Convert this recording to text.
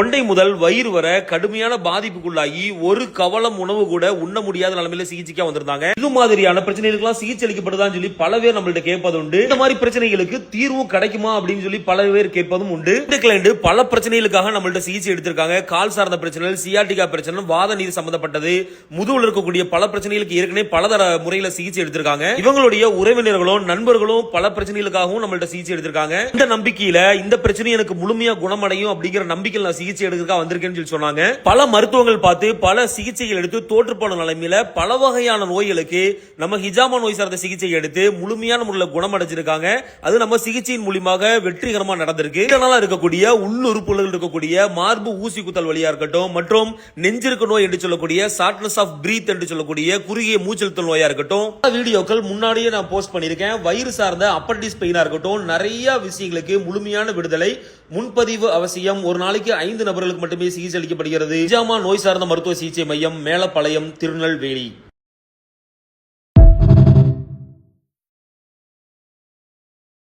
தொண்டை முதல் வயிறு வர கடுமையான பாதிப்புக்குள்ளாகி ஒரு கவலம் உணவு கூட உண்ண முடியாத நிலைமையில சிகிச்சைக்கா வந்திருந்தாங்க. இது மாதிரியான பிரச்சனைகளுக்கு சிகிச்சை அளிக்கப்படுதான்னு சொல்லி பல பேர் நம்மள்ட்ட கேட்பது உண்டு. இந்த மாதிரி பிரச்சனைகளுக்கு தீர்வும் கிடைக்குமா அப்படின்னு சொல்லி பல பேர் கேட்பதும் உண்டு. இந்த கிளைண்ட் பல பிரச்சனைகளுக்காக நம்மள்ட்ட சிகிச்சை எடுத்திருக்காங்க. கால் சார்ந்த பிரச்சனை, சியாட்டிகா பிரச்சனை, வாத நீர் சம்பந்தப்பட்டது, முதுகுல இருக்கக்கூடிய பல பிரச்சனைகளுக்கு ஏற்கனவே பலதர முறையில சிகிச்சை எடுத்திருக்காங்க. இவங்களுடைய உறவினர்களும் நண்பர்களும் பல பிரச்சனைகளுக்காகவும் நம்மள்ட்ட சிகிச்சை எடுத்திருக்காங்க. இந்த நம்பிக்கையில இந்த பிரச்சனை எனக்கு முழுமையா குணமடையும் அப்படிங்கிற நம்பிக்கையில் சிகிச்சை எடுக்கிறதுக்காக வந்திருக்கேன்னு சொல்லி சொன்னாங்க. பல மருத்துவங்கள் பார்த்து பல சிகிச்சைகள் எடுத்து தோற்று போன நிலைமையில பல வகையான நோய்களுக்கு நம்ம ஹிஜாமா நோய் சார்ந்த சிகிச்சை எடுத்து முழுமையான முறையில் குணமடைஞ்சிருக்காங்க. அது நம்ம சிகிச்சையின் மூலமாக வெற்றிகரமா நடந்திருக்கு. இதனால இருக்கக்கூடிய உள்ளுறுப்புகள் இருக்கக்கூடிய மார்பு ஊசி குத்தல் வழியா இருக்கட்டும் மற்றும் நெஞ்சிற்கு நோய் என்று சொல்லக்கூடிய ஷார்ட்னஸ் ஆஃப் பிரீத் என்று சொல்லக்கூடிய குறுகிய மூச்செழுத்தல் நோயா இருக்கட்டும், வீடியோக்கள் முன்னாடியே நான் போஸ்ட் பண்ணிருக்கேன். வயிறு சார்ந்த அப்பண்டிஸ் பெயினா இருக்கட்டும், நிறைய விஷயங்களுக்கு முழுமையான விடுதலை. முன்பதிவு அவசியம். ஒரு நாளைக்கு 5 நபர்களுக்கு மட்டுமே சிகிச்சை அளிக்கப்படுகிறது. ஹிஜாமா நோய் சார்ந்த மருத்துவ சிகிச்சை மையம், மேலப்பாளையம், திருநெல்வேலி.